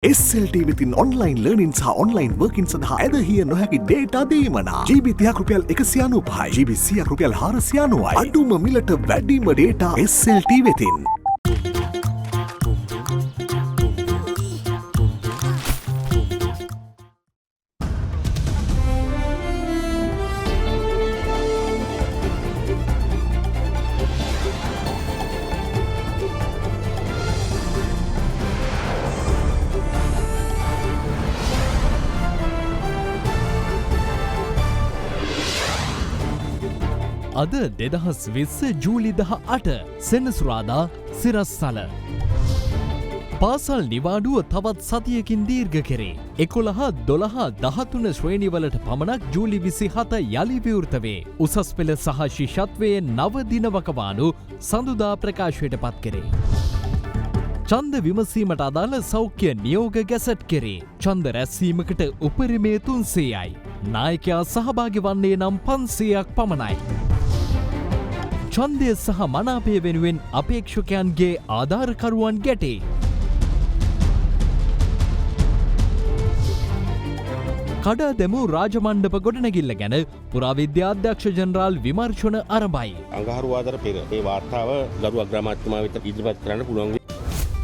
SLT within online learning සහ online working සඳහා ඇදහිය නොහැකි data දීමනා GB 30ක් රුපියල් 195යි GB 100ක් රුපියල් 490යි අඩුම මිලට වැඩිම data SLT වෙතින් අද 2020 ජූලි 18 සෙනසුරාදා සිරස්සල. පාසල් නිවාඩුව තවත් සතියකින් දීර්ඝ කෙරේ. 11, 12, 13 ශ්‍රේණිවලට පමණක් ජූලි 27 යළි විවෘත වේ. උසස් පෙළ සහ ශිෂ්‍යත්වයේ නව දින වකවානු සඳුදා ප්‍රකාශයට පත් කෙරේ. ඡන්ද විමසීමට අදාළ සෞඛ්‍ය නියෝග ගැසට් කෙරේ. ඡන්ද රැස්වීමකට උපරිමය 300යි. නායකයා සහභාගී වන්නේ නම් 500ක් පමණයි. ඡන්දය සහ මනාපය වෙනුවෙන් අපේක්ෂකයන්ගේ ආධාරකරුවන් ගැටේ. කඩා දැමූ රාජමණ්ඩප ගොඩනැගිල්ල ගැන පුරාවිද්‍යා අධ්‍යක්ෂ ජනරාල් විමර්ශන ආරම්භයි. අඟහරුවාදට පෙර මේ වාර්තාව ගරු අග්‍රාමාත්‍යතුමා වෙත ඉදිරිපත් කරන්න පුළුවන්.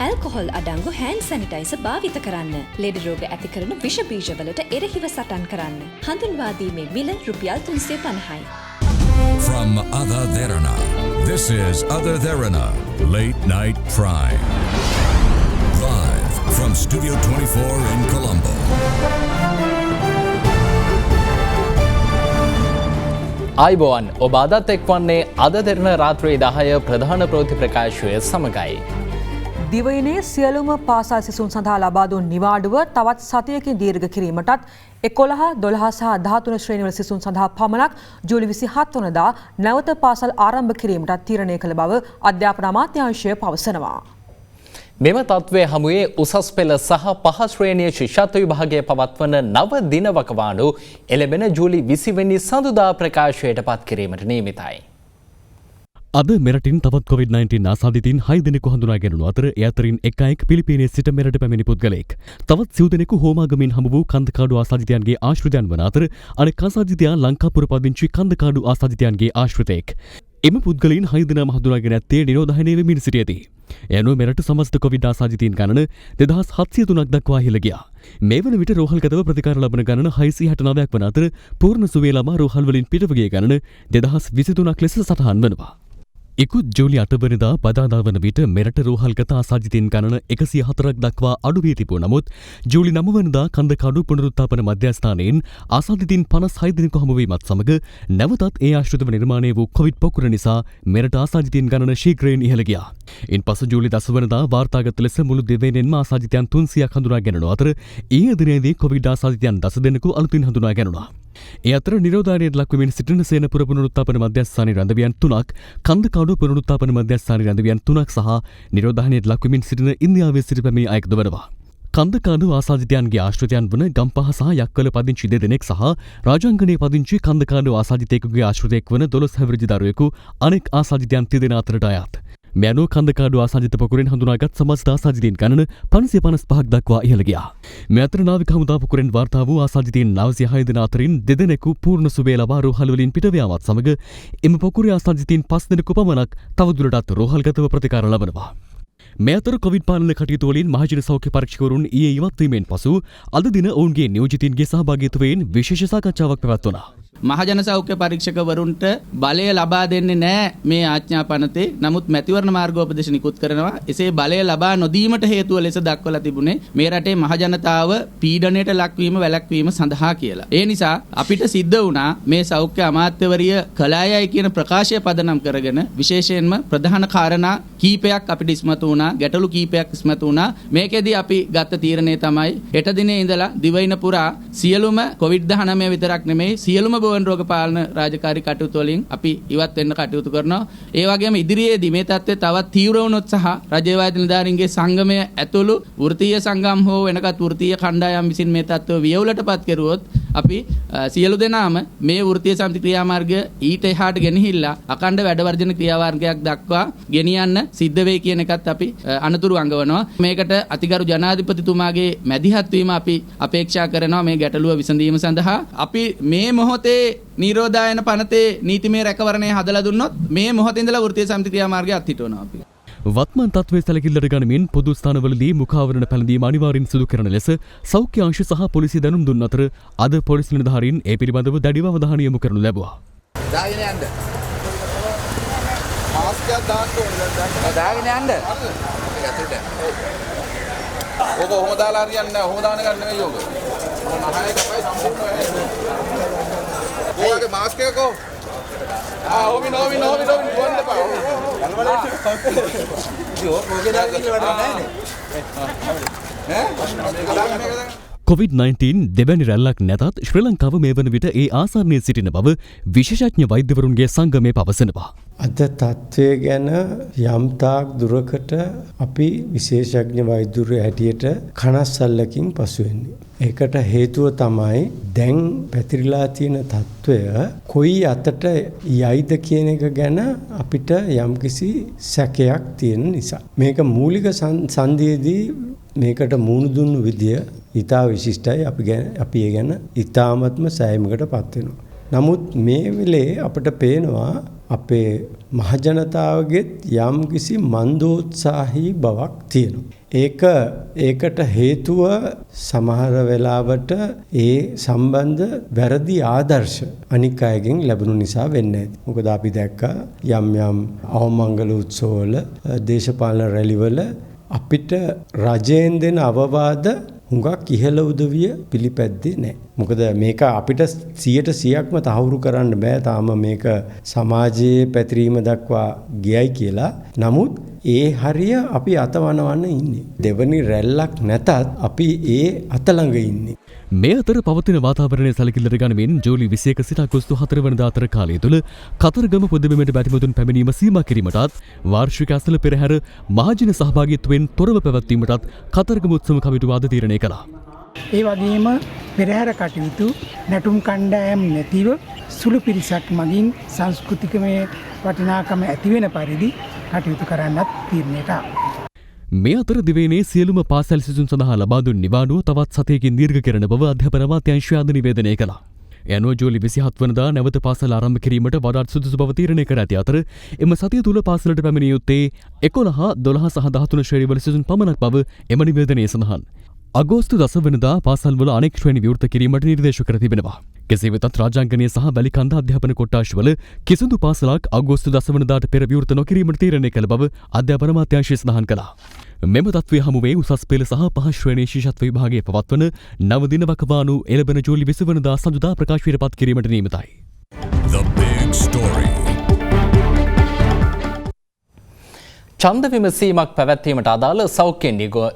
ඇල්කොහොල් අඩංගු හෑන්ඩ් සැනිටයිසර් භාවිත කරන්න. ලෙඩ රෝග ඇති කරන විෂ බීජවලට එරෙහිව සටන් කරන්න. හඳුන්වා දීමේ මිල රුපියල් 350යි. From Ada Derana, this is Ada Derana, Late Night Prime. Live from Studio 24 in Colombo. ආයිබෝවන් ඔබ අදත් එක්වන්නේ අද දෙරණ රාත්‍රී 10 ප්‍රධාන ප්‍රවෘත්ති ප්‍රකාශය සමගයි. දිවයිනේ සියලුම පාසල් සිසුන් සඳහා ලබා දුන් නිවාඩුව තවත් සතියකින් දීර්ඝ කිරීමටත් 11, 12 සහ 13 ශ්‍රේණිවල සිසුන් සඳහා පමණක් ජූලි 27 වනදා නැවත පාසල් ආරම්භ කිරීමටත් තීරණය කළ බව අධ්‍යාපන අමාත්‍යාංශය පවසනවා. මෙම තත්ත්වය හමුවේ උසස් පෙළ සහ පහ ශ්‍රේණිය ශිෂ්‍යත්ව විභාගය පවත්වන නව දින වකවානු එළඹෙන ජූලි 20 වෙනි සඳුදා ප්‍රකාශයට පත් කිරීමට නියමිතයි. අද මෙරටින් තවත් COVID-19 ආසාදිතයින් 6 දෙනෙකු හඳුනා ගැනුණු අතර ඒ අතරින් එක් අයෙක් පිලිපීනයේ සිට මෙරට පැමිණි පුද්ගලයෙක්. තවත් සිව් දෙනෙකු හෝමාගමින් හමු වූ කන්දකාඩු ආසාදිතයන්ගේ ආශ්‍රිතයන් වන අතර අනෙක් ආසාදිතයා ලංකාපුර පදිංචි කන්දකාඩු ආසාදිතයන්ගේ ආශ්‍රිතයෙක්. එම පුද්ගලයන් 6 දෙනාම හඳුනාගෙන ඇත්තේ නිරෝධායනය වෙමින් සිටියදී. ඒ අනුව මෙරට සමස්ත කොවිඩ් ආසාදිතයින් ගණන 2703ක් දක්වා ඉහළ ගියා. මේ වන විට රෝහල්ගතව ප්‍රතිකාර ලබන ගණන 669ක් වන අතර පූර්ණ සුවය ලබා රෝහල් වලින් පිටව ගිය ගණන 2023ක් ලෙස සටහන් වනවා. ඉකුත් ජූලි 8 වෙනිදා බදාදා වන විට මෙරට රෝහල්ගත ආසාදිතයින් ගණන 104ක් දක්වා අඩු වී තිබූ නමුත් ජූලි 9 වෙනිදා කන්දකාඩු පුනරුත්ථාපන මධ්‍යස්ථානයෙන් ආසාදිතයින් 56 දෙනෙකු හමු වීමත් සමග නැවතත් ඒ ආශ්‍රිතව නිර්මාණය වූ කොවිඩ් පොකුර නිසා මෙරට ආසාදිතයින් ගණන ශීඝ්‍රයෙන් ඉහළ ගියා. ඉන්පසු ජූලි 10 වෙනිදා වාර්තාගත ලෙස මුළු දෙවයිනෙන්ම ආසාදිතයන් 300ක් හඳුනා ගැනුණු අතර ඊයේ දිනේදී කොවිඩ් ආසාදිතයන් 10 දෙනෙකු අලුතින් හඳුනා ගැනුණා. ඒ අතර නිරෝධායනයට ලක්වමින් සිටින සේනපුර පුනරුත්ථාපන මධ්‍යස්ථානයේ රැඳවියන් 3ක් කන්දකාඩු පුනරුත්ථාපන මධ්‍යස්ථානයේ රැඳවියන් 3ක් සහ නිරෝධායනයට ලක්වමින් සිටින ඉන්දියාවේ සිට පැමිණි අයෙක් දවනවා. කන්දකාඩු ආසාදිතයන්ගේ ආශ්‍රිතයන් වන ගම්පහ සහ යක්වල පදිංචි දෙදෙනෙක් සහ රාජාංගනයේ පදිංචි කන්දකාඩු ආසාදිතයෙකුගේ ආශ්‍රිතයෙක් වන 12 හැවිරිදි දරුවෙකු අනෙක් ආසාදිතයන් තිදෙනා අතරට අයත්. මේ අනුව කන්දකාඩු ආසාදිත පොකුරෙන් හඳුනාගත් සමස්ත ආසාදිතයින් ගණන 555ක් දක්වා ඉහළ ගියා. මේ අතර නාවික හමුදා පොකුරෙන් වාර්තා වූ ආසාදිතයින් 906 දෙනා අතරින් දෙදෙනෙකු පූර්ණ සුවය ලබා රෝහල් වලින් පිටව යාමත් සමග එම පොකුරේ ආසාදිතයින් 5 දෙනෙකු පමණක් තවදුරටත් රෝහල්ගතව ප්‍රතිකාර ලබනවා. මේ අතර කොවිඩ් පාලන කටයුතු වලින් මහජන සෞඛ්‍ය පරීක්ෂකවරුන් ඊයේ ඉවත් වීමෙන් පසු අද දින ඔවුන්ගේ නියෝජිතින්ගේ සහභාගීත්වයෙන් විශේෂ සාකච්ඡාවක් පැවැත්වුණා. මහජන සෞඛ්‍ය පරීක්ෂකවරුන්ට බලය ලබා දෙන්නේ නැහැ මේ ආඥා පනතේ. නමුත් මැතිවරණ මාර්ගෝපදේශ නිකුත් කරනවා. එසේ බලය ලබා නොදීමට හේතුව ලෙස දක්වලා තිබුණේ මේ රටේ මහජනතාව පීඩනයට ලක්වීම වැළැක්වීම සඳහා කියලා. ඒ නිසා අපිට සිද්ධ වුණා මේ සෞඛ්‍ය අමාත්‍යවරිය කලායයි කියන ප්‍රකාශය පදනම් කරගෙන විශේෂයෙන්ම ප්‍රධාන කාරණා කීපයක් අපිට ඉස්මතු වුණා. ගැටලු කීපයක් ඉස්මතු වුණා. මේකෙදී අපි ගත්ත තීරණය තමයි හෙට දිනේ ඉඳලා දිවයින පුරා සියලුම COVID-19 විතරක් නෙමෙයි සියලුම බෝවන් රෝග පාලන රාජකාරී කටයුතු වලින් අපි ඉවත් වෙන්න කටයුතු කරනවා. ඒ වගේම ඉදිරියේදී මේ තත්ත්වය තවත් තීව්‍ර වුණොත් සහ රජයේ වාදී නිලධාරීන්ගේ සංගමය ඇතුළු වෘත්තීය සංගම් හෝ වෙනකත් වෘත්තීය කණ්ඩායම් විසින් මේ තත්ත්වය වියවුලටපත් කෙරුවොත් අපි සියලු දෙනාම මේ වෘත්තීය සමිති ක්‍රියාමාර්ගය ඊට එහාට ගෙනහිල්ලා අඛණ්ඩ වැඩවර්ජන ක්‍රියාමාර්ගයක් දක්වා ගෙනියන්න සිද්ධ වෙයි කියන එකත් අපි අනතුරු අඟවනවා. මේකට අතිගරු ජනාධිපතිතුමාගේ මැදිහත් වීම අපි අපේක්ෂා කරනවා මේ ගැටලුව විසඳීම සඳහා. අපි මේ මොහොතේ නිරෝධායන පනතේ නීතිමය රැකවරණය හදලා දුන්නොත් මේ මොහොතේ ඉඳලා වෘත්තීය සමිති ක්‍රියාමාර්ගය අත්හිටවනවා අපි. වත්මන් තත්ත්වයේ සැලකිල්ලට ගනිමින් පොදු ස්ථානවලදී මුඛාවරණ පැළඳීම අනිවාර්යෙන් සිදු කරන ලෙස සෞඛ්‍ය අංශ සහ පොලිසිය දැනුම් දුන් අතර අද පොලිස් නිලධාරීන් ඒ පිළිබඳව දැඩිව අවධානය යොමු කරනු ලැබුවා. දාගෙන යන්න. මාස්ක් එකක් දාන්න ඕනේ දැන්. දාගෙන යන්න. ඕක ඔහොම දාලා හරියන්නේ නැහැ. ඔහොම දාන ගන්න නෙවෙයි ඕක. මහාය කපයි සම්පූර්ණ වෙන්නේ. ඕකේ මාස්ක් එක කො ඕවින් දුවන්න එපා. COVID-19 දෙවැනි රැල්ලක් නැතත් ශ්‍රී ලංකාව මේ වන විට ඒ ආසන්නයේ සිටින බව විශේෂඥ වෛද්‍යවරුන්ගේ සංගමය පවසනවා. අද තත්ත්වය ගැන යම්තාක් දුරකට අපි විශේෂඥ වෛද්‍යවරු හැටියට කනස්සල්ලකින් පසු වෙන්නේ. ඒකට හේතුව තමයි දැන් පැතිරිලා තියෙන තත්ත්වය කොයි අතට යයිද කියන එක ගැන අපිට යම්කිසි සැකයක් තියෙන නිසා. මේක මූලික සංදියේදී මේකට මුහුණ දුන්නු විදිය ඉතා විශිෂ්ටයි. අපි ඒ ගැන ඉතාමත්ම සෑයීමකට පත් වෙනවා. නමුත් මේ වෙලේ අපිට පේනවා අපේ මහජනතාවගෙත් යම්කිසි මන්දෝත්සාහී බවක් තියෙනවා. ඒකට හේතුව සමහර වෙලාවට ඒ සම්බන්ධ වැරදි ආදර්ශ අනික් අයගෙන් ලැබුණු නිසා වෙන්නේ නැති. මොකද අපි දැක්කා යම් අවමංගල උත්සවවල දේශපාලන රැලිවල අපිට රජයෙන් දෙන අවවාද හුඟක් ඉහළ උදවිය පිළිපැද්දේ නැහැ. මොකද මේක අපිට 100%ක්ම තහවුරු කරන්න බෑ තාම මේක සමාජයේ පැතිරීම දක්වා ගියයි කියලා. නමුත් ඒ හරිය අපි අතවනවන්න ඉන්නේ. දෙවනි රැල්ලක් නැතත් අපි ඒ අත ළඟ ඉන්නේ. මේ අතර පවතින වාතාවරණය සැලකිල්ලට ගනිමින් ජූලි 21 සිට අගෝස්තු 4 වෙනිදා අතර කාලය තුළ කතරගම පුදබිමට බැතිමතුන් පැමිණීම සීමා කිරීමටත් වාර්ෂික අසල පෙරහැර මහජන සහභාගීත්වයෙන් තොරව පැවැත්වීමටත් කතරගම උත්සව කමිටුව අද තීරණය කළා. ඒ වගේම පෙරහැර කටයුතු නැටුම් කණ්ඩායම් නැතිව සුළු පිරිසක් මගින් සංස්කෘතිකමය වටිනාකම ඇතිවෙන පරිදි කටයුතු කරන්නත් තීරණයට ආවා. මේ අතර දිවයිනේ සියලුම පාසල් සිසුන් සඳහා ලබා දුන් නිවාඩුව තවත් සතයකින් දීර්ඝ කරන බව අධ්‍යාපන අමාත්‍යාංශය අද නිවේදනය කළා. ඒ අනුව ජූලි 27 වනදා නැවත පාසල් ආරම්භ කිරීමට වඩාත් සුදුසු බව තීරණය කර ඇති අතර එම සතිය තුල පාසලට පැමිණිය යුත්තේ 11, 12 සහ 13 ශ්‍රේණිවල සිසුන් පමණක් බව එම නිවේදනයේ සඳහන්. අගෝස්තු 10 වෙනිදා පාසල්වල අනෙක් ශ්‍රේණි විවෘත කිරීමට නිර්දේශ කර තිබෙනවා. කෙසේ වෙතත් රාජාංගනීය සහ වැලිකන්ද අධ්‍යාපන කොට්ටාශවල කිසිදු පාසලක් අගෝස්තු 10 වෙනිදාට පෙර විවෘත නොකිරීමට තීරණය කළ බව අධ්‍යාපන අමාත්‍යාංශය සඳහන් කළා. මෙම තත්ත්වය හමුවේ උසස් පෙළ සහ පහ ශ්‍රේණී ශිෂ්‍යත්ව විභාගයේ පවත්වන නව දින වකවානු එළඹෙන ජූලි 20 වෙනිදා සඳුදා ප්‍රකාශයට පත් කිරීමට නියමිතයි. The big story. ඡන්ද විමසීමක් පැවැත්වීමට අදාළ සෞඛ්‍ය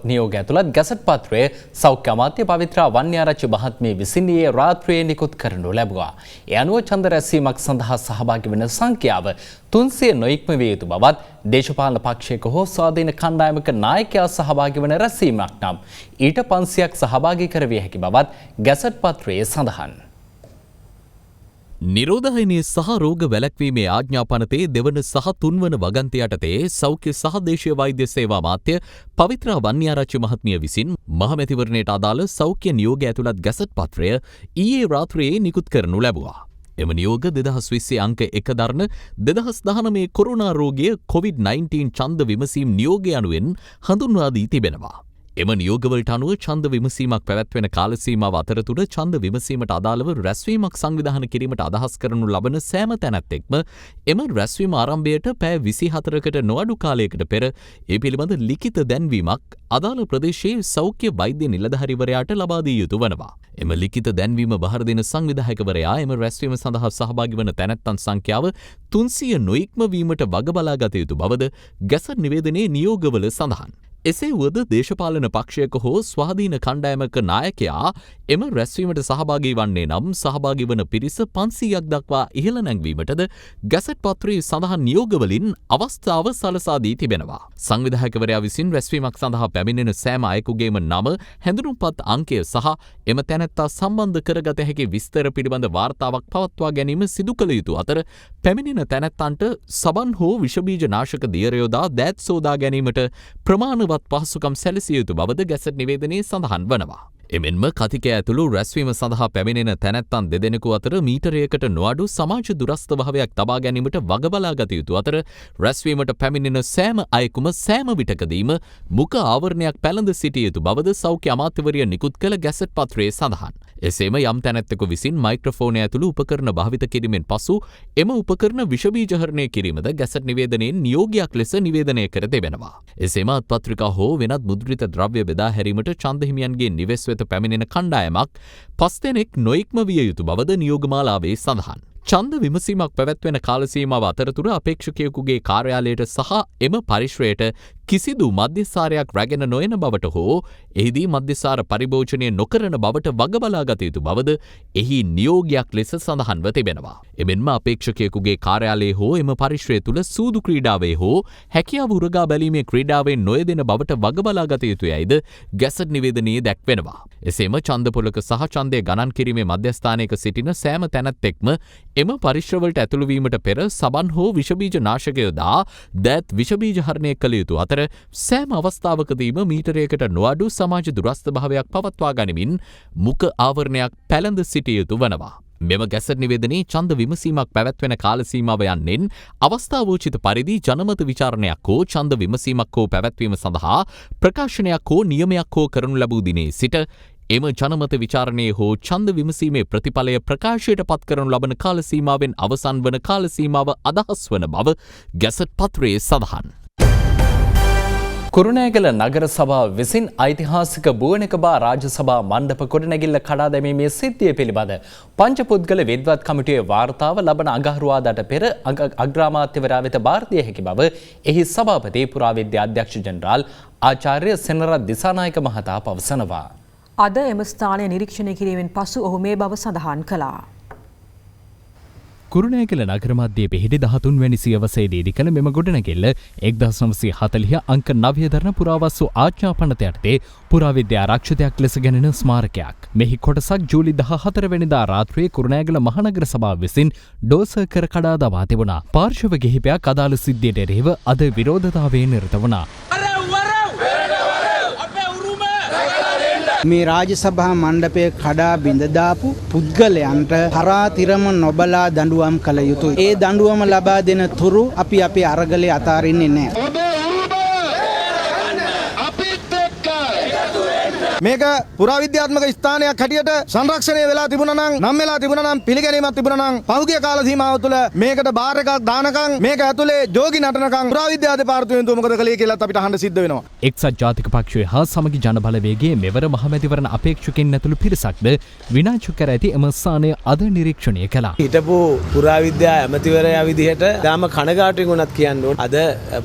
නියෝගය ඇතුළත් ගැසට් පත්‍රය සෞඛ්‍ය අමාත්‍ය පවිත්‍රා වන්‍යාරච්චි මහත්මිය විසින් ඊයේ රාත්‍රියේ නිකුත් කරනු ලැබුවා. ඒ අනුව ඡන්ද රැස්වීමක් සඳහා සහභාගී වන සංඛ්‍යාව 300 නොඉක්ම විය යුතු බවත් දේශපාලන පක්ෂයක හෝ ස්වාධීන කණ්ඩායමක නායකයා සහභාගී වන රැස්වීමක් නම් ඊට 500ක් සහභාගී කරවිය හැකි බවත් ගැසට් පත්‍රයේ සඳහන්. නිරෝධායනය සහ රෝග වැළැක්වීමේ ආඥාපනතේ දෙවන සහ තුන්වන වගන්ති යටතේ සෞඛ්‍ය සහ දේශීය වෛද්‍ය සේවා අමාත්‍ය පවිත්‍රා වන්‍යාරච්චි මහත්මිය විසින් මහමැතිවරණයට අදාළ සෞඛ්‍ය නියෝගය ඇතුළත් ගැසට් පත්‍රය ඊයේ රාත්‍රියේ නිකුත් කරනු ලැබුවා. එම නියෝග 2020 අංක 1 දරන 2019 කොරෝනා රෝගය COVID-19 ඡන්ද විමසීම් නියෝගය යනුවෙන් හඳුන්වා දී තිබෙනවා. එම නියෝගවලට අනුව ඡන්ද විමසීමක් පැවැත්වෙන කාල සීමාව අතරතුර ඡන්ද විමසීමට අදාළව රැස්වීමක් සංවිධානය කිරීමට අදහස් කරනු ලබන සෑම තැනැත්තෙක්ම එම රැස්වීම ආරම්භයට පැය 24කට නොඅඩු කාලයකට පෙර ඒ පිළිබඳ ලිඛිත දැන්වීමක් අදාළ ප්‍රදේශයේ සෞඛ්‍ය වෛද්‍ය නිලධාරිවරයාට ලබා දිය යුතු වනවා. එම ලිඛිත දැන්වීම බහර දෙන සංවිධායකවරයා එම රැස්වීම සඳහා සහභාගී වන තැනැත්තන් සංඛ්‍යාව 300 නොඉක්ම වීමට වග බලා ගත යුතු බවද ගැසට් නිවේදනයේ නියෝගවල සඳහන්. එසේ වුවද දේශපාලන පක්ෂයක හෝ ස්වාධීන කණ්ඩායමක නායකයා එම රැස්වීමට සහභාගී වන්නේ නම් සහභාගී වන පිරිස 500ක් දක්වා ඉහළ නැංවීමටද ගැසට් පත්‍රයේ සඳහන් නියෝගවලින් අවස්ථාව සලසා දී තිබෙනවා. සංවිධායකවරයා විසින් රැස්වීමක් සඳහා පැමිණෙන සෑම අයෙකුගේම නම, හැඳුනුම්පත් අංකය සහ එම තැනැත්තා සම්බන්ධ කරගත හැකි විස්තර පිළිබඳ වාර්තාවක් පවත්වා ගැනීම සිදු කළ යුතු අතර පැමිණෙන තැනැත්තන්ට සබන් හෝ විෂබීජ නාශක දියර යොදා දෑත් සෝදා ගැනීමට ප්‍රමාණවත් පහසුකම් සැලසිය යුතු බවද ගැසට් නිවේදනයේ සඳහන් වනවා. එමෙන්ම කතිකය ඇතුළු රැස්වීම සඳහා පැමිණෙන තැනැත්තන් දෙදෙනෙකු අතර මීටරයකට නොඅඩු සමාජ දුරස්ථ භාවයක් තබා ගැනීමට වගබලා ගත යුතු අතර රැස්වීමට පැමිණෙන සෑම අයෙකුම සෑම විටකදීම මුඛ ආවරණයක් පැළඳ සිටිය යුතු බවද සෞඛ්‍ය අමාත්‍යවරිය නිකුත් කළ ගැසට් පත්‍රයේ සඳහන්. එසේම යම් තැනැත්තෙකු විසින් මයික්‍රොෆෝනය ඇතුළු උපකරණ භාවිත කිරීමෙන් පසු එම උපකරණ විෂබීජහරණය කිරීමද ගැසට් නිවේදනයෙන් නියෝගයක් ලෙස නිවේදනය කර තිබෙනවා. එසේම අත්පත්‍රිකා හෝ වෙනත් මුද්‍රිත ද්‍රව්‍ය බෙදා හැරීමට ඡන්ද හිමියන්ගේ නිවෙස් වෙත පැමිණෙන කණ්ඩායමක් 5 දෙනෙක් නොඉක්ම විය යුතු බවද නියෝගමාලාවේ සඳහන්. ඡන්ද විමසීමක් පැවැත්වෙන කාල සීමාව අතරතුර අපේක්ෂකයෙකුගේ කාර්යාලයට සහ එම පරිශ්‍රයට කිසිදු මධ්‍යස්ථාරයක් රැගෙන නොයන බවට හෝ එහිදී මධ්‍යස්ථාර පරිභෝජනය නොකරන බවට වගබලා ගත යුතු බවද එහි නියෝගයක් ලෙස සඳහන්ව තිබෙනවා. එමෙන්ම අපේක්ෂකයෙකුගේ කාර්යාලයේ හෝ එම පරිශ්‍රය තුළ සූදු ක්‍රීඩාවේ හෝ හැකියාව උරගා බැලීමේ ක්‍රීඩාවෙන් නොයෙදෙන බවට වගබලා ගත යුතුයයිද ගැසට් නිවේදනයේ දැක්වෙනවා. එසේම ඡන්ද පොලක සහ ඡන්දය ගණන් කිරීමේ මධ්‍යස්ථානයක සිටින සෑම තැනැත්තෙක්ම එම පරිශ්‍රවලට ඇතුළු වීමට පෙර සබන් හෝ විෂබීජ නාශක යොදා දෑත් විෂබීජ හරණය කළ යුතු අතර සෑම අවස්ථාවකදීම මීටරයකට නොඅඩු සමාජ දුරස්ථ භාවයක් පවත්වා ගනිමින් මුඛ ආවරණයක් පැළඳ සිටිය යුතු වනවා. මෙම ගැසට් නිවේදනයේ ඡන්ද විමසීමක් පැවැත්වෙන කාල සීමාව යන්නෙන් අවස්ථාවෝචිත පරිදි ජනමත විචාරණයක් හෝ ඡන්ද විමසීමක් හෝ පැවැත්වීම සඳහා ප්‍රකාශනයක් හෝ නියමයක් හෝ කරනු ලැබූ දිනේ සිට එම ජනමත විචාරණයේ හෝ ඡන්ද විමසීමේ ප්‍රතිඵලය ප්‍රකාශයට පත් කරනු ලබන කාල සීමාවෙන් අවසන් වන කාල සීමාව අදහස් වන බව ගැසට් පත්‍රයේ සඳහන්. කුරුණෑගල නගර සභාව විසින් ඓතිහාසික බුවනකබා රාජසභා මණ්ඩප ගොඩනැගිල්ල කඩා දැමීමේ සිද්ධිය පිළිබඳ පංචපුද්ගල විද්වත් කමිටුවේ වාර්තාව ලබන අඟහරුවාදාට පෙර අග්‍රාමාත්‍යවරයා වෙත බාර දිය හැකි බව එහි සභාපති පුරාවිද්‍යා අධ්‍යක්ෂ ජෙනරාල් ආචාර්ය සෙනරත් දිසානායක මහතා පවසනවා. අද එම ස්ථානය නිරීක්ෂණය කිරීමෙන් පසු ඔහු මේ බව සඳහන් කළා. කුරුණෑගල නගර මධ්‍යයේ පිහිටි 13 වැනි සියවසේදී කළ මෙම ගොඩනැගිල්ල 1940 අංක 9 දරන පුරාවස්තු ආඥා පනත යටතේ පුරාවිද්‍යා ආරක්ෂිතයක් ලෙස ගැනෙන ස්මාරකයක්. මෙහි කොටසක් ජූලි 14 වෙනිදා රාත්‍රියේ කුරුණෑගල මහනගර සභාව විසින් ඩෝසර් කඩා දමා තිබුණා. පාර්ශව කිහිපයක් අදාළ සිද්ධියට එරෙහිව අද විරෝධතාවයේ නිරත වුණා. මේ රාජසභා මණ්ඩපය කඩා බිඳ දාපු පුද්ගලයන්ට තරාතිරම නොබලා දඬුවම් කළ යුතුයි. ඒ දඬුවම ලබා දෙන තුරු අපි අපේ අරගලේ අතාරින්නේ නැහැ. මේක පුරාවිද්‍යාත්මක ස්ථානයක් හැටියට සංරක්ෂණය වෙලා තිබුණා නම් වෙලා තිබුණා නම් පිළිගැනීමක් තිබුණා නම් පහුගිය කාල සීමාව තුළ මේකට බාර් එකක් දානකම් මේක ඇතුලේ ජෝගි නටනකම් පුරාවිද්‍යා දෙපාර්තමේන්තුව මොකද කළේ කියලාත් අපිට අහන්න සිද්ධ වෙනවා. එක්සත් ජාතික පක්ෂය හා සමගි ජන බලවේගයේ මෙවර මහමැතිවරණ අපේක්ෂකයන් ඇතුළු පිරිසක්ද විනාශ කර ඇති එම ස්ථානය අද නිරීක්ෂණය කළා. හිටපු පුරාවිද්‍යා ඇමතිවරයා විදිහට තාම කනගාටුවෙන් උනත් කියන්න ඕන. අද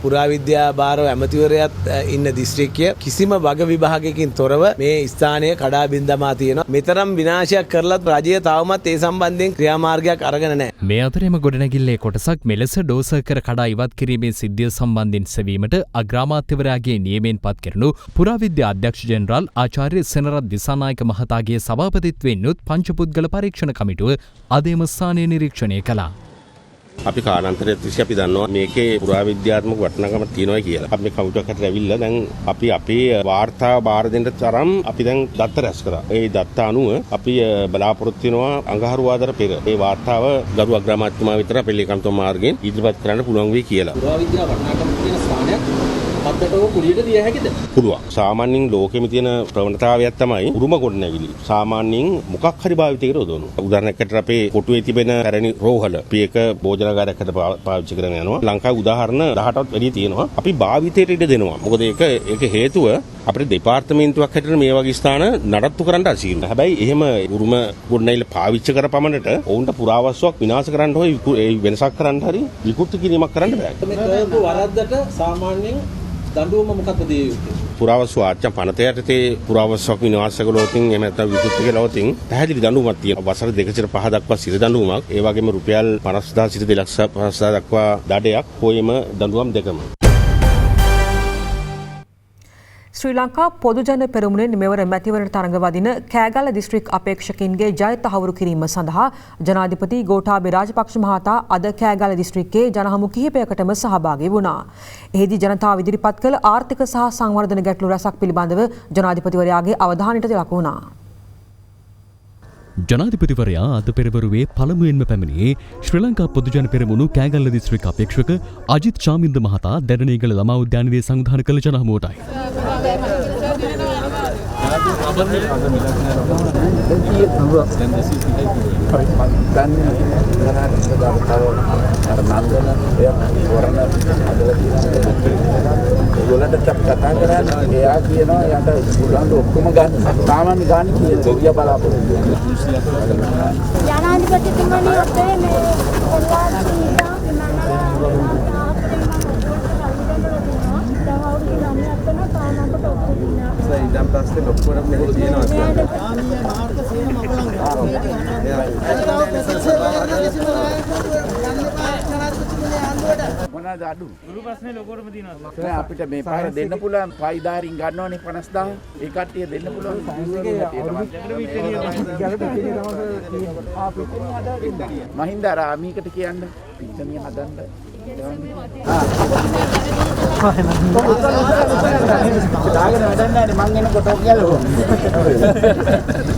පුරාවිද්‍යා භාරව ඇමතිවරයාත් ඉන්න දිස්ත්‍රික්කය කිසිම වග විභාගයකින් තොරව මේ ස්ථානය කඩා බින්දමා තියෙනවා. මෙතරම් විනාශයක් කරලත් රජය තවමත් ඒ සම්බන්ධයෙන් ක්‍රියාමාර්ගයක් අරගෙන නැහැ. මේ අතරේම ගොඩනැගිල්ලේ කොටසක් මෙලෙස ඩෝසර් කඩා ඉවත් කිරීමේ සිද්ධිය සම්බන්ධයෙන් සෙවීමට අග්‍රාමාත්‍යවරයාගේ නියමයෙන් පත් කරනු පුරාවිද්‍යා අධ්‍යක්ෂ ජෙනරාල් ආචාර්ය සෙනරත් දිසානායක මහතාගේ සභාපතිත්වයෙන් යුත් පංචපුද්ගල පරීක්ෂණ කමිටුව අද එම ස්ථානය නිරීක්ෂණය කළා. අපි කාලාන්තරයක් තිස්සේ අපි දන්නවා මේකේ පුරාවිද්‍යාත්මක වටිනාකමක් තියෙනවා කියලා. අපි මේ කමිටුවක් හතර ඇවිල්ලා දැන් අපි අපේ වාර්තාව බාර දෙන්න තරම් අපි දැන් දත්ත රැස් කරා. ඒ දත්ත අනුව අපි බලාපොරොත්තු වෙනවා අඟහරුවාදාට පෙර මේ වාර්තාව ගරු අග්‍රාමාත්‍යතුමා විතර අපේ ලේකම්තුමා මාර්ගයෙන් ඉදිරිපත් කරන්න පුළුවන් වෙයි කියලා. පුරාවිද්‍යා වටිනාකම තියෙන ස්ථානයක් මත්තටම කුලියට දිය හැකිද? පුළුවන්. සාමාන්‍යයෙන් ලෝකෙම තියෙන ප්‍රවණතාවයක් තමයි උරුම ගොඩනැගිලි. සාමාන්‍යයෙන් මොකක් හරි භාවිතයකට යොදවනවා. උදාහරණයකට අපේ කොටුවේ තිබෙන පැරණි රෝහල අපි ඒක භෝජනාගාරයකට පාවිච්චි කරගෙන යනවා. ලංකාවේ උදාහරණ 18ක් වැඩි තියෙනවා. අපි භාවිතයට ඉඩ දෙනවා. මොකද ඒක හේතුව අපේ දෙපාර්තමේන්තුවක් හැටියට මේ වගේ ස්ථාන නඩත්තු කරන්න අසීරුයි. හැබැයි එහෙම උරුම ගොඩනැගිලි පාවිච්චි කරපමණට ඔවුන්ට පුරාවස්තුවක් විනාශ කරන්න හොයි වෙනසක් කරන්න හරි විකෘති කිරීමක් කරන්න බෑ. මේ කරපු වරද්දට සාමාන්‍යයෙන් දඬුවම මොකක්ද දිය යුත්තේ? පුරාවස්තු ආච්චා පනතයටතේ පුරාවස්තුවක් විනාශ කළොතින් එහෙම නැත්නම් විකෘති කළොතින් පැහැදිලි දඬුවමක් තියෙනවා. වසර 2.5 දක්වා සිර දඬුවමක්. ඒ වගේම රුපියල් 50,000 සිට 2,50,000 දක්වා දඩයක් පොයම දඬුවම් දෙකම. ශ්‍රී ලංකා පොදුජන පෙරමුණෙන් මෙවර මැතිවරණ තරඟ වදින කෑගල්ල දිස්ත්‍රික් අපේක්ෂකින්ගේ ජය තහවුරු කිරීම සඳහා ජනාධිපති ගෝඨාභය රාජපක්ෂ මහතා අද කෑගල්ල දිස්ත්‍රික්කයේ ජනහමු කිහිපයකටම සහභාගී වුණා. එහිදී ජනතාව ඉදිරිපත් කළ ආර්ථික සහ සංවර්ධන ගැටලු රැසක් පිළිබඳව ජනාධිපතිවරයාගේ අවධානයට ලක් වුණා. ජනාධිපතිවරයා අද පෙරවරුවේ පළමුවෙන්ම පැමිණියේ ශ්‍රී ලංකා පොදුජන පෙරමුණු කෑගල්ල දිස්ත්‍රික් අපේක්ෂක අජිත් ශාමින්ද මහතා දැඩනීගල ළමා උද්‍යානයේ සංවිධානය කළ ජනහමුවටයි. ජනාධිපතිතුමනි අපේ මේ ඉදම් පස්සේ ලොක්කොරම් මෙහෙ තියෙනවා මොනවාද අඩු ගුරු ප්‍රශ්නේ ලොකෝටම තියෙනවා අපිට මේ පාර දෙන්න පුළුවන් පයිදාරින් ගන්නවනේ 50000 ඒ කට්ටිය දෙන්න පුළුවන් මහින්ද අර මීකට කියන්න පිටනිය හදන්න දාගෙන වැඩන්නේ මං එනකොට කියලා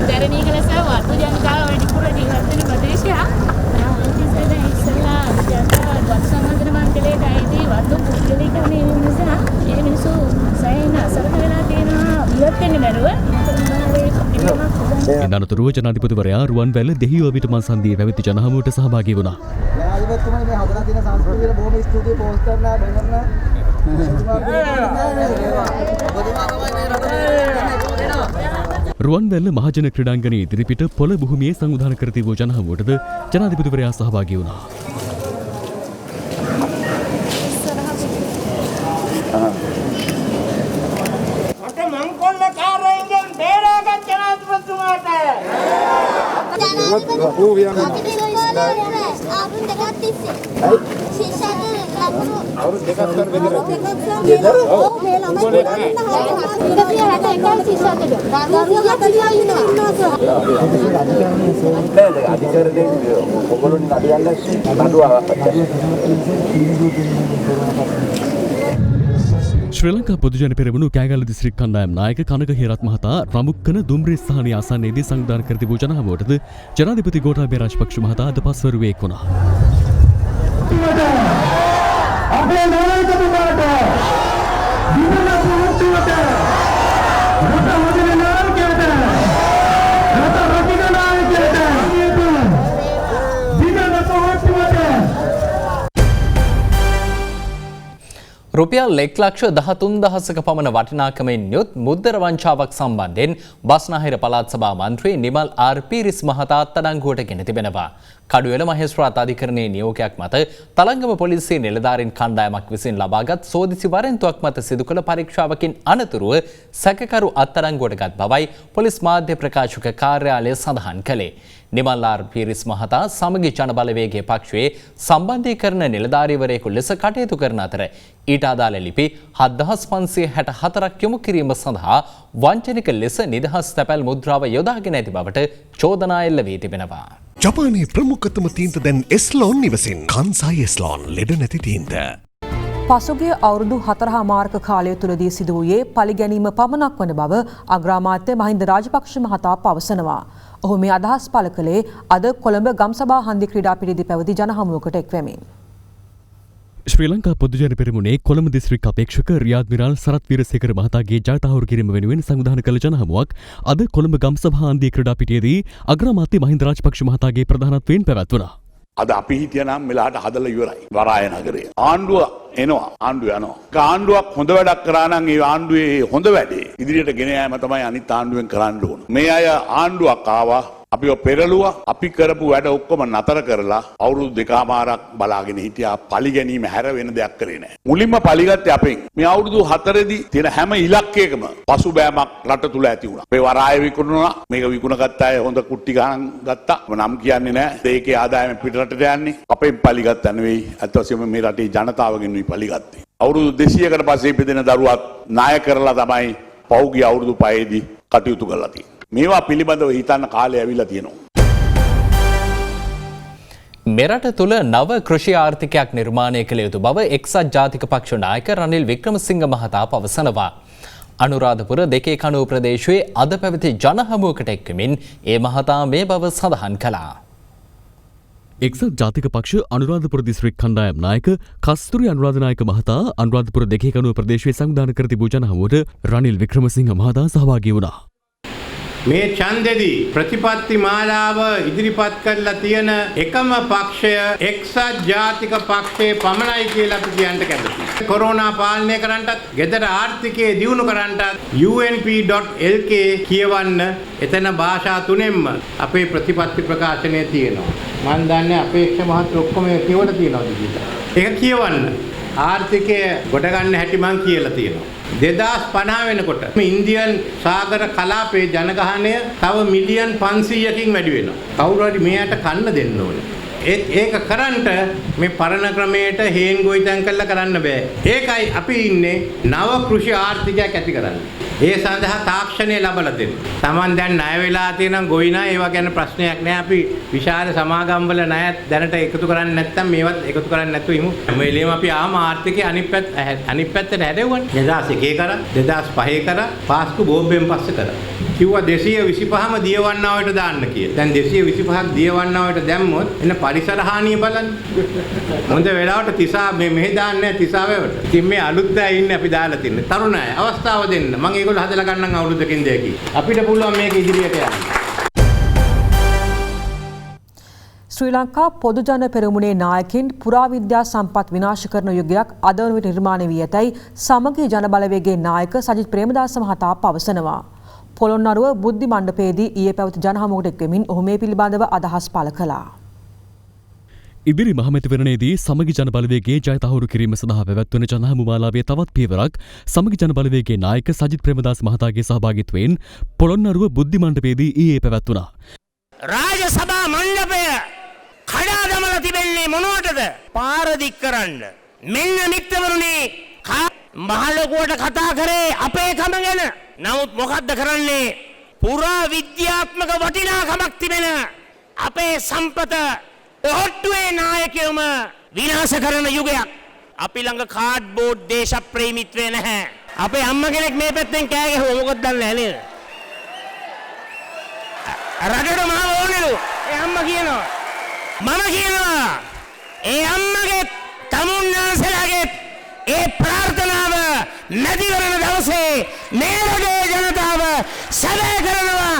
දැරණීකල සහ වර්ධ ජනතාව වැඩිපුර ජීවත් වෙන ප්‍රදේශයක් ඉස්සෙල්ලා ජනතාව සම්බන්ධන මණ්ඩලයට අයිති වර්ධ පුද්ගලිකමේ නිසා ඒ මිනිස්සු සෑහෙන අසරණ වෙලා තියෙනවා ඉවත් වෙන්නේ නැරුව ඉන්දනතුරුව ජනාධිපතිවරයා රුවන්වැල්ල දෙහියෝවිට මන්සන්දියේ පැවති ජනහමුවට සහභාගී වුණා. ජනාධිපතිතුමනි මේ හදලා තියෙන සංස්කෘතියට බොහොම ස්තුතියි පෝස්ටර්ලා බැනර්ලා රුවන්වැල්ල මහජන ක්‍රීඩාංගණයේ ඉදිරිපිට පොළ භූමියේ සංවිධානය කර තිබූ ජනහමුවටද ජනාධිපතිවරයා සහභාගී වුණා. ශ්‍රී ලංකා පොදුජන පෙරමුණු කෑගල්ල දිස්ත්‍රික් කණ්ඩායම් නායක කනක හේරත් මහතා රමුක්කන දුම්රිය ස්ථානයේ ආසන්නයේදී සංවිධානය කර තිබූ ජනහමුවටද ජනාධිපති ගෝඨාභය රාජපක්ෂ මහතා අද පස්වරුවේ එක් වුණා. රුපියල් 1,13,000ක පමණ වටිනාකමින් යුත් මුද්දර වංචාවක් සම්බන්ධයෙන් බස්නාහිර පළාත් සභා මන්ත්‍රී නිමල් ආර් පීරිස් මහතා අත්අඩංගුවට ගෙන තිබෙනවා. කඩුවෙල මහේස්ත්‍රාත් අධිකරණයේ නියෝගයක් මත තලංගම පොලිසිය නිලධාරීන් කණ්ඩායමක් විසින් ලබාගත් සෝදිසි වරෙන්තුවක් මත සිදු කළ පරීක්ෂාවකින් අනතුරුව සැකකරු අත්අඩංගුවට ගත් බවයි පොලිස් මාධ්‍ය ප්‍රකාශක කාර්යාලය සඳහන් කළේ. නිමල් ආර් පීරිස් මහතා සමගි ජන බලවේගයේ පක්ෂයේ සම්බන්ධීකරණ නිලධාරීවරයෙකු ලෙස කටයුතු කරන අතර ඊට අදාළ ලිපි 7564ක් යොමු කිරීම සඳහා වංචනික ලෙස නිදහස් තැපැල් මුද්‍රාව යොදාගෙන ඇති බවට චෝදනා එල්ල වී තිබෙනවා. ජපානයේ ප්‍රමුඛතම තීන්ත දැන් එස්ලෝන් නිවසින් කන්සයි එස්ලෝන් ලෙඩ නැති තීන්ත. පසුගිය අවුරුදු 4.5 කාලය තුළදී සිදු වූයේ පලිගැනීම පමණක් වන බව අග්‍රාමාත්‍ය මහින්ද රාජපක්ෂ මහතා පවසනවා. ඔහු මේ අදහස් පළ කළේ අද කොළඹ ගම්සභා හන්දි ක්‍රීඩාපිටියේදී පැවති ජනහමුවකට එක්වෙමින්. ශ්‍රී ලංකා පොදුජන පෙරමුණේ කොළඹ දිස්ත්‍රික් අපේක්ෂක රියාද් මිරාල් සරත් වීරසේකර මහතාගේ ජය තහවුරු කිරීම වෙනුවෙන් සංවිධානය කළ ජනහමුවක් අද කොළඹ ගම්සභා හන්දියේ ක්‍රීඩාපිටියේදී අග්‍රාමාත්‍ය මහින්ද රාජපක්ෂ මහතාගේ ප්‍රධානත්වයෙන් පැවැත්වුණා. අද අපි හිටියනම් මෙලාට හදලා ඉවරයි වරාය නගරය. ආණ්ඩුව එනවා ආණ්ඩුව යනවා. ආණ්ඩුවක් හොඳ වැඩක් කරා නම් ඒ ආණ්ඩුවේ හොඳ වැඩේ ඉදිරියට ගෙන යාම තමයි අනිත් ආණ්ඩුවෙන් කරන්න ඕන. මේ අය ආණ්ඩුවක් ආවා අපිව පෙරළුවා. අපි කරපු වැඩ ඔක්කොම නතර කරලා අවුරුදු දෙකමාරක් බලාගෙන හිටියා. පලි ගැනීම හැර වෙන දෙයක් කරේ නැහැ. මුලින්ම පලිගත්තේ අපෙන්. මේ අවුරුදු 4දී තියෙන හැම ඉලක්කයකම පසුබෑමක් රට තුල ඇති වුණා. අපේ වරාය විකුණුණා. මේක විකුණගත්ත අය හොඳ කුට්ටි ගණන් ගත්තා. නම් කියන්නේ නැහැ. ඒකේ ආදායම පිටරටට යන්නේ. අපෙන් පලිගත්තා නෙවෙයි. අත් වශයෙන්ම මේ රටේ ජනතාවගෙන් පලිගත්තේ. අවුරුදු 200කට පස්සේ ඉපදෙන දරුවක් ණය කරලා තමයි පෞගිය අවුරුදු 5දී කටයුතු කරලා තියෙන්නේ. මේවා පිළිබඳව හිතන්න කාලය ඇවිල්ලා තියෙනවා. මෙරට තුළ නව කෘෂි ආර්ථිකයක් නිර්මාණය කළ යුතු බව එක්සත් ජාතික පක්ෂ නායක රනිල් වික්‍රමසිංහ මහතා පවසනවා. අනුරාධපුර දෙකේ කණුව ප්‍රදේශයේ අද පැවති ජනහමුවකට එක්වමින් ඒ මහතා මේ බව සඳහන් කළා. එක්සත් ජාතික පක්ෂ අනුරාධපුර දිස්ත්‍රික් කණ්ඩායම් නායක කස්තුරි අනුරාධනායක මහතා අනුරාධපුර දෙකේ කණුව ප්‍රදේශයේ සංවිධානය කර තිබූ ජනහමුවට රනිල් වික්‍රමසිංහ මහතා සහභාගී වුණා. මේ ඡන්දෙදී ප්‍රතිපත්ති මාලාව ඉදිරිපත් කරලා තියෙන එකම පක්ෂය එක්සත් ජාතික පක්ෂයේ පමණයි කියලා අපි කියන්න කැමතියි. කොරෝනා පාලනය කරන්නටත්, ගෙදර ආර්ථිකය දියුණු කරන්නටත් unp.lk කියවන්න එතන භාෂා තුනෙන්ම අපේ ප්‍රතිපත්ති ප්‍රකාශනය තියෙනවා. මම දන්නේ අපේක්ෂ මහත් ඔක්කොම කියවලා තියෙනවද කියලා. ඒක කියවන්න. ආර්ථිකය ගොඩ ගන්න හැටි මං කියලා තියෙනවා. 2050 වෙනකොට ඉන්දියන් සාගර කලාපයේ ජනගහනය තව මිලියන් 500කින් වැඩි වෙනවා. කවුරු හරි මෙයාට කන්න දෙන්න ඕනේ. ඒක කරන්නට මේ පරණ ක්‍රමයට හේන් ගොවිතැන් කරලා කරන්න බෑ. ඒකයි අපි ඉන්නේ නව කෘෂි ආර්ථිකයක් ඇති කරන්න. ඒ සඳහා තාක්ෂණය ලබලා දෙන්න. Taman දැන් ණය වෙලා තියෙන ගොවි ණය ඒවා ගැන ප්‍රශ්නයක් නෑ. අපි විශාල සමාගම් වල ණයත් දැනට එකතු කරන්නේ නැත්නම් මේවත් එකතු කරන්නේ නැතුව ඉමු. හැම වෙලේම අපි ආම ආර්ථිකයේ අනිත් පැත්තට හැරෙවන්නේ. 2001 කරා 2005 කරා පාස්කු බෝම්බෙන් පස්සේ කරා. කිව්වා 225ම දියවන්නාවට දාන්න කියලා. දැන් 225ක් දියවන්නාවට දැම්මොත් එන්න පරිසර හානිය බලන්න. හොඳ වෙලාවට තිසා මෙහෙ දාන්නේ නැහැ තිසාවේවට. ඉතින් මේ අලුත් අය ඉන්නේ අපි දාලා තින්නේ. තරුණ අය අවස්ථාව දෙන්න. මම ඒගොල්ලෝ හදලා ගන්නම් අවුරුද්දකින් දෙකකින්. අපිට පුළුවන් මේක ඉදිරියට යන්න. ශ්‍රී ලංකා පොදුජන පෙරමුණේ නායකින් පුරාවිද්‍යා සම්පත් විනාශ කරන යුගයක් අද වන විට නිර්මාණය වී ඇතැයි සමගී ජන බලවේගයේ නායක සජිත් ප්‍රේමදාස මහතා පවසනවා. පොළොන්නරුව බුද්ධි මණ්ඩපයේදී ඊයේ පැවති ජනහමුවකට එක්වෙමින් ඔහු මේ පිළිබඳව අදහස් පළ කළා. ඉදිරි මහමැතිවරණයේදී සමගි ජන බලවේගයේ ජය තහවුරු කිරීම සඳහා පැවැත්වෙන ජනහමු මාලාවේ තවත් පියවරක් සමගි ජන බලවේගයේ නායක සජිත් ප්‍රේමදාස මහතාගේ සහභාගීත්වයෙන් පොළොන්නරුව බුද්ධි මණ්ඩපයේදී ඊයේ පැවැත්වුණා. රාජ සභා මණ්ඩපය කඩා දමලා තිබෙන්නේ මොනවටද? පාර දික් කරන්න. මෙන්න මිත්‍රවරුනි මහලොකුවට කතා කරේ අපේ කම ගැන. නමුත් මොකද්ද කරන්නේ? පුරා විද්‍යාත්මක වටිනාකමක් තිබෙන අපේ සම්පත ඔහොට්ටුවේ නායකයම විනාශ කරන යුගයක්. අපි ළඟ කාඩ්බෝඩ් දේශප්‍රේමීත්වය නැහැ. අපේ අම්මා කෙනෙක් මේ පැත්තෙන් කෑ ගැහුවා මොකද දන්නේ නැහැ නේද? රටට මාව ඕනෙලු. ඒ අම්මා කියනවා. මම කියනවා. ඒ අම්මගේ තමුන්නාන්සලාගේ ඒ ප්‍රාර්ථනාව නැති වෙන දවසේ මේ රටේ ජනතාව සැබෑ කරනවා.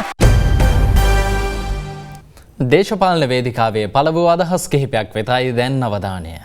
දේශපාලන වේදිකාවේ පළමු අදහස් කිහිපයක් වෙතයි දැන් අවධානය.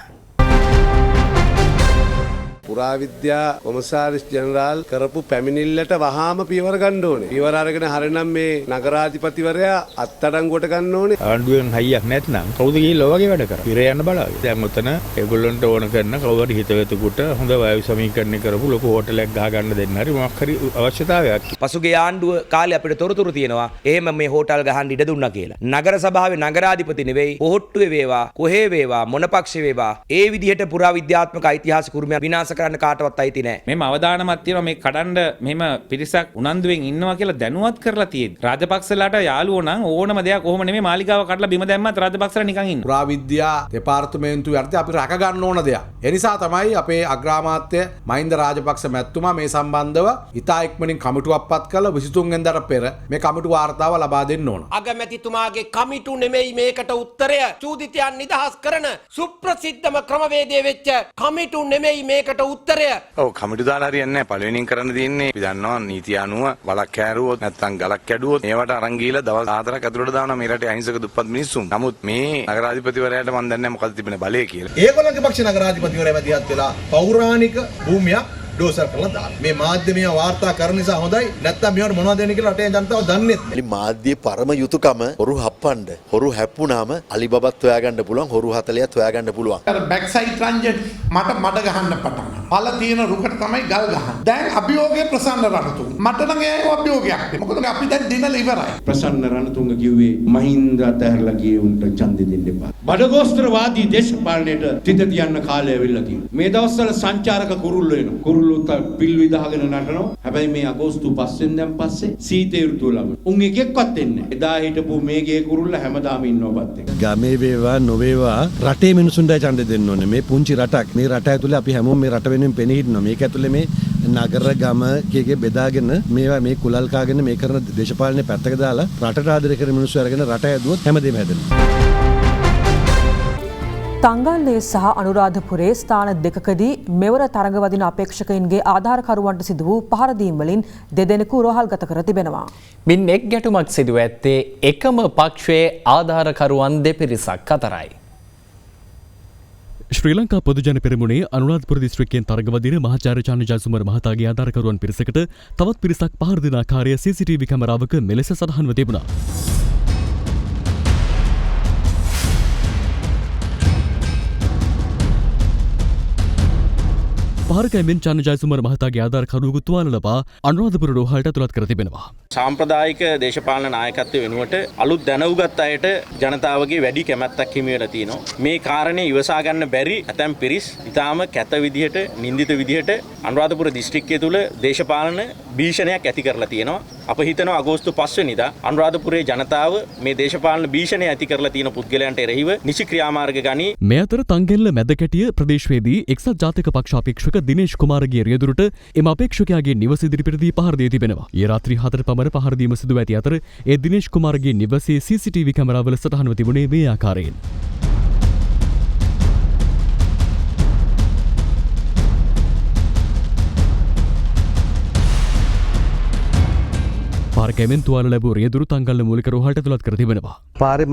පුරාවිද්‍යා කොමසාරිස් ජෙනරාල් කරපු පැමිණිල්ලට වහාම පියවර ගන්න ඕනේ. පියවර අරගෙන හරිනම් මේ නගරාධිපතිවරයා අත්අඩංගුවට ගන්න ඕනේ. ආණ්ඩුවෙන් හයියක් නැත්නම් කවුද ගිහිල්ලා ඔයගේ වැඩ කරා? පිර යන්න බලාවි. දැන් උතන ඒගොල්ලන්ට ඕන කරන කවුරු හිතවතුකට හොඳ වායු සමීකරණය කරපු ලොකු හෝටලයක් ගහ ගන්න දෙන්න හරි මොකක් හරි අවශ්‍යතාවයක්. පසුගිය ආණ්ඩුව කාලේ අපිට තොරතුරු තියෙනවා. එහෙම මේ හෝටල් ගහන්න ඉඩ දුන්නා කියලා. නගර සභාවේ නගරාධිපති නෙවෙයි, පොහොට්ටුවේ වේවා, කොහේ වේවා, මොන පක්ෂේ වේවා, ඒ විදිහට පුරාවිද්‍යාත්මක ඓතිහාසික උරුමයක් විනාශ කරන්න කාටවත් අයිති නැහැ. මෙම අවදානමක් තියෙනවා මේ කඩන්න මෙහෙම පිරිසක් උනන්දුවෙන් ඉන්නවා කියලා දැනුවත් කරලා තියෙද්දි. රාජපක්ෂලාට යාළුවෝ නම් ඕනම දෙයක් කොහොම නෙමෙයි මාලිගාව කඩලා බිම දැම්මත් රාජපක්ෂලා නිකන් ඉන්නවා. පුරාවිද්‍යා දෙපාර්තමේන්තුවේ අර්ථය අපි රැක ගන්න ඕන දෙයක්. ඒ නිසා තමයි අපේ අග්‍රාමාත්‍ය මහින්ද රාජපක්ෂ මැතිතුමා මේ සම්බන්ධව ඉතා ඉක්මනින් කමිටුවක් පත් කරලා 23 වෙනිදාට පෙර මේ කමිටු වාර්තාව ලබා දෙන්න ඕන. අගමැතිතුමාගේ කමිටු නෙමෙයි මේකට උත්තරය. චූදිතයන් නිදහස් කරන සුප්‍රසිද්ධම ක්‍රමවේදයේ වෙච්ච කමිටු නෙමෙයි මේකට උත්තරය. ඔව් කමිටු දාලා හරියන්නේ නැහැ. පළවෙනියෙන් කරන්න තියෙන්නේ අපි දන්නවා නීතිය අනුව වලක් කෑරුවොත් නැත්නම් ගලක් කැඩුවොත් ඒවට අරන් ගිහලා දවස් 4ක් ඇතුළට දානවා මේ රටේ අහිංසක දුප්පත් මිනිස්සුන්. නමුත් මේ නගරාධිපතිවරයාට මම දන්නේ නැහැ මොකද තිබෙන බලය කියලා. ඒගොල්ලන්ගේ පක්ෂ නගරාධිපතිවරයා මැදිහත් වෙලා පෞරාණික භූමියක් බුල්ඩෝසර් කරලා දාන්න. මේ මාධ්‍යමය වාර්තා කරන නිසා හොඳයි. නැත්තම් මේවට මොනවද දෙන්නේ කියලා රටේ ජනතාව දන්නේ නැහැ. මාධ්‍ය පරම යුතුයකම හොරු හප්පන්න. හොරු හැප්පුණාම අලිබබත් හොයාගන්න පුළුවන්, හොරු 40ත් හොයාගන්න පුළුවන්. අර බෑක් සයිඩ් රංජන් මට මඩ ගහන්න පටන් ගන්නවා. පළ තියෙන රුකට තමයි ගල් ගහන්නේ. දැන් අභියෝගයේ ප්‍රසන්න රණතුංග. මට නම් ඒක අභියෝගයක් නෙමෙයි. මොකද අපි දැන් දිනලා ඉවරයි. ප්‍රසන්න රණතුංග කිව්වේ මහින්ද අතහැරලා ගියේ උන්ට ඡන්දෙ දෙන්න එපා. බඩගෝස්තරවාදී දේශපාලනයට තිත තියන්න කාලය ඇවිල්ලා තියෙනවා. මේ දවස්වල සංචාරක කුරුල්ලෝ එනවා. කුරුල්ලෝ පිල් විදාගෙන නටනවා. හැබැයි මේ අගෝස්තු 5 වෙනිදාන් පස්සේ සීත ඍතුව ළඟ. උන් එකෙක්වත් එන්නේ නැහැ. එදා හිටපු මේ ගේ කුරුල්ල හැමදාම ඉන්නවපත් එක. ගමේ වේවා නොවේවා රටේ මිනිසුන්ට ඡන්දෙ දෙන්න ඕනේ. මේ පුංචි රටක්. මේ රට ඇතුලේ අපි හැමෝම මේ රට වෙනුවෙන් පෙනී හිටිනවා. මේක ඇතුලේ මේ නගර ගම කීකේ බෙදාගෙන මේවා මේ කුලල් කාගෙන මේ කරන දේශපාලනේ පැත්තක දාලා රටට ආදරය කරන මිනිස්සු අරගෙන රට ඇදුවොත් හැමදේම හැදෙනවා. තංගල්ලේ සහ අනුරාධපුරේ ස්ථාන දෙකකදී මෙවර තරඟවදින අපේක්ෂකයින්ගේ ආධාරකරුවන්ට සිදු වූ පහරදීම් වලින් දෙදෙනෙකු රෝහල්ගත කර තිබෙනවා. මින් එක් ගැටුමක් සිදුව ඇත්තේ එකම පක්ෂයේ ආධාරකරුවන් දෙපිරිසක් අතරයි. ශ්‍රී ලංකා පොදුජන පෙරමුණේ අනුරාධපුර දිස්ත්‍රික්කයෙන් තරඟවදින මහාචාර්ය චාන්ද්‍ර ජයසුමර මහතාගේ ආධාරකරුවන් පිරිසකට තවත් පිරිසක් පහර දෙන ආකාරය CCTV කැමරාවක මෙලෙස සටහන්ව තිබුණා. පහරකැමෙන් චාන්ද්‍ර ජයසුමර මහතාගේ ආධාරකරුවෙකු තුවාල ලබා අනුරාධපුර රෝහලට ඇතුළත් කර තිබෙනවා. සාම්ප්‍රදායික දේශපාලන නායකත්වය වෙනුවට අලුත් දැනුගත් අයට ජනතාවගේ වැඩි කැමැත්තක් හිමි වෙලා තියෙනවා. මේ කාරණේ ඉවසා ගන්න බැරි ඇතැම් පිරිස් ඊටාම කැත විදිහට නින්දිත විදිහට අනුරාධපුර දිස්ත්‍රික්කය තුල දේශපාලන භීෂණයක් ඇති කරලා තියෙනවා. අප හිතනවා අගෝස්තු 5 වෙනිදා අනුරාධපුරයේ ජනතාව මේ දේශපාලන භීෂණය ඇති කරලා තියෙන පුද්ගලයන්ට එරෙහිව නිසි ක්‍රියාමාර්ග ගනී. මේ අතර තංගෙල්ල මැදකැටිය ප්‍රදේශයේදී එක්සත් ජාතික පක්ෂ අපේක්ෂක දිනේෂ් කුමාරගේ රියදුරට එම අපේක්ෂකයාගේ නිවස ඉදිරිපිටදී පහර දී තිබෙනවා. ඊ රාත්‍රී 4 පමණ පහර දීම සිදු ඇති අතර ඒ දිනේෂ් කුමාරගේ නිවසේ CCTV කැමරාවල සටහන්ව තිබුණේ මේ ආකාරයෙන්. පාරකැමෙන් තුවාල ලැබූ රියදුරු තංගල්ල මූලික රෝහලට ඇතුළත් කර තිබෙනවා. පාරේ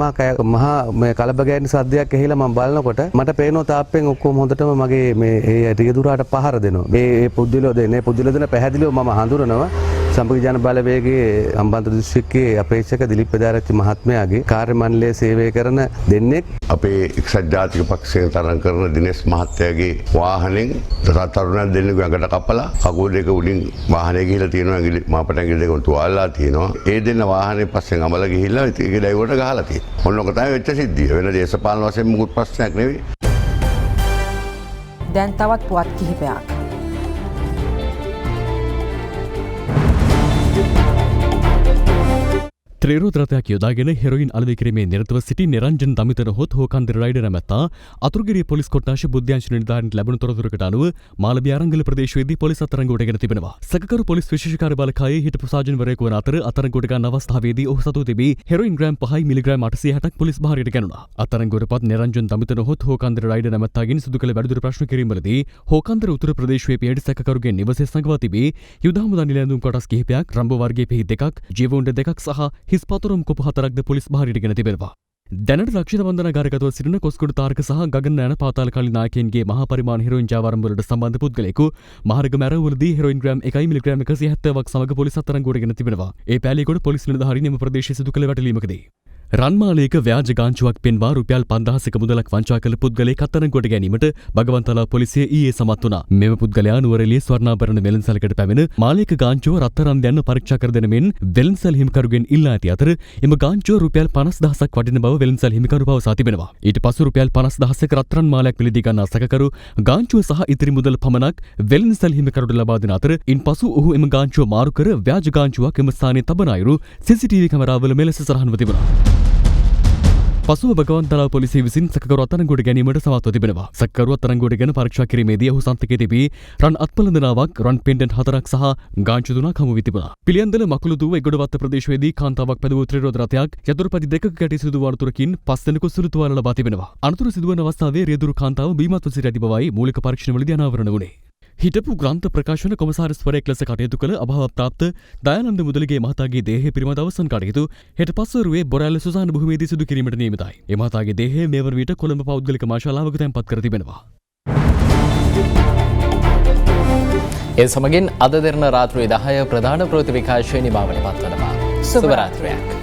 මහා මේ කලබගෑනි සද්දයක් ඇහිලා මම බලනකොට මට පේනවා තාප්පෙන් ඔක්කොම හොඳටම මගේ මේ රියදුරාට පහර දෙනවා. මේ පුද්ගලයෝ දෙන පැහැදිලිව මම හඳුනනවා. සම්පූර්ණ ජන බලවේගයේ අම්බන්තොට දිස්ත්‍රික්කයේ අපේක්ෂක දිලිප් පෙදාරච්චි මහත්මයාගේ කාර්ය මණ්ඩලයේ සේවය කරන දෙන්නෙක් අපේ එක්සත් ජාතික පක්ෂයෙන් තරඟ කරන දිනේෂ් මහත්තයාගේ වාහනෙන් තරුණයන් දෙන්නෙකු ඇඟට කපලා කකුල් දෙක උඩින් වාහනේ ගිහිලා තියෙනවා. ඇඟිලි මාපට ඇඟිලි දෙකම තුවාලලා තියෙනවා. ඒ දෙන්න වාහනේ පස්සෙන් අමල ගිහිල්ලා ඒක ඩ්‍රයිවර්ට ගහලා තියෙනවා. ඔන්න ඔක තමයි වෙච්ච සිද්ධිය. වෙන දේශපාලන වශයෙන් මුකුත් ප්‍රශ්නයක් නෙවෙයි. දැන් තවත් පුවත් කිහිපයක්. ත්‍රේරෝද රථයක් යොදාගෙන හෙරොයින් අලෙවි කිරීමේ නිරතව සිටි නිරංජන් දමිතන හොත් හෝකන්ද රයිඩර් නැමැත්තා අතුරුගිරිය පොලිස් කොට්ටාශ බුද්ධ්‍යංශ නිලධාරීන්ට ලැබුණු තොරතුරකට අනුව මාළඹි අරංගල ප්‍රදේශයේදී පොලිස් අත්අඩංගුවටගෙන තිබෙනවා. සැකකරු පොලිස් විශේෂ කාර්යබාලකායේ හිටපු සාජන්වරයෙකු වන අතර අත්අඩංගුවට ගන්න අවස්ථාවේදී ඔහු සතුව තිබී හෙරොයින් ග්‍රෑම් 5 මිලිග්‍රෑම් 860ක් පොලිස් භාරයට ගැනුණා. අත්අඩංගුවටපත් නිරංජන් දමිතන හොත් හෝකන්ද රයිඩර් නැමැත්තාගෙන් සිදු කළ වැඩිදුර ප්‍රශ්න කිරීමවලදී හෝකන්දර උතුර ප්‍රදේශයේ පියඩි සැකකරුගේ නිවසේ සංගවා තිබී යුද හමුදා නිලැඳුම් කොටස් කිහිපයක්, රම්බෝ වර්ගයේ පිහි 2ක්, ජීවුන්ඩ 2ක් සහ හිස් පතුරුම් කොපු 4ක්ද පොලිස් භාරයට ගෙන තිබෙනවා. දැනට රක්ෂිත බන්ධනාගාරගතව සිටින කොස්ගොඩ තාරක සහ ගගන යන පාතාල කලි නායකයන්ගේ මහා පරිමාණ හෙරොයින් ජාවාරම් වලට සම්බන්ධ පුද්ගලයෙකු මහරග මැරවලදී හෙරොයින් ග්‍රෑම් 1 මිලිග්‍රෑම් 170ක් සමග පොලිස් අත්අඩංගුවට ගෙන තිබෙනවා. ඒ පෑලියගොඩ පොලිස් නිලධාරීන් එම ප්‍රදේශයේ සිදු කළ වැටලීමකදී රන්මාලයක ව්‍යාජ ගාංචුවක් පෙන්වා රුපියල් 5000ක මුදලක් වංචා කළ පුද්ගලයෙක් අත්අඩංගුවට ගැනීමට බගවන්තලා පොලිසිය ඊයේ සමත් වුණා. මෙම පුද්ගලයා නුවරඑළිය ස්වර්ණාභරණ වෙළඳසැලකට පැමිණ මාලයක ගාංචුව රත්තරන් යන්න පරීක්ෂා කර දෙන මෙන් වෙළඳසැල් හිමිකරුගෙන් ඉල්ලා ඇති අතර එම ගාංචුව රුපියල් 50000ක් වටින බව වෙළඳසැල් හිමිකරු පවසා තිබෙනවා. ඊට පසු රුපියල් 50000ක රත්තරන් මාලයක් මිලදී ගන්නා සැකකරු ගාංචුව සහ ඉතිරි මුදල් පමණක් වෙළඳසැල් හිමිකරුට ලබා දෙන අතර ඉන්පසු ඔහු එම ගාංචුව මාරු කර ව්‍යාජ ගාංචුවක් එම ස්ථානයේ තබන අයුරු CCTV කැමරාවල මෙලෙස සටහන්ව තිබුණා. පසුව බගවන්තලාව පොලිසිය විසින් සැකකරු අත්අඩංගුවට ගැනීමට සමත්ව තිබෙනවා. සැකකරු අත්අඩංගුවට ගෙන පරීක්ෂා කිරීමේදී ඔහු සන්තකයේ තිබී රන් අත්පලඳනාවක්, රන් පෙන්ඩන්ට් 4ක් සහ ගාංචු 3ක් හමු වී තිබුණා. පිළියන්දල මකුළුදුව එගොඩවත්ත ප්‍රදේශයේදී කාන්තාවක් පැදවූ ත්‍රිරෝද රථයක් යතුරුපැදි 2ක ගැටි සිදු වූ අනතුරකින් 5 දෙනෙකු සුළු තුවාල ලබා තිබෙනවා. අනතුර සිදුවන අවස්ථාවේ රියදුරු කාන්තාව බීමත්ව සිට ඇති බවයි මූලික පරීක්ෂණවලදී අනාවරණ වුණේ. හිටපු ග්‍රන්ථ ප්‍රකාශන කොමසාරිස්වරයෙක් ලෙස කටයුතු කළ අභාවප්‍රාප්ත දයානන්ද මුදලිගේ මහතාගේ දේහය පිළිබඳ අවසන් කටයුතු හෙට පස්වරුවේ බොරැල්ල සුසාන භූමියේදී සිදු කිරීමට නියමිතයි. ඒ මහතාගේ දේහය මේ වන විට කොළඹ පෞද්ගලික මාශාලාවක තැන්පත් කර තිබෙනවා. ඒ සමගින් අද දෙරණ රාත්‍රී 10 ප්‍රධාන ප්‍රවෘත්ති විකාශය නිමාවට පත්වනවා. සුබ රාත්‍රියක්.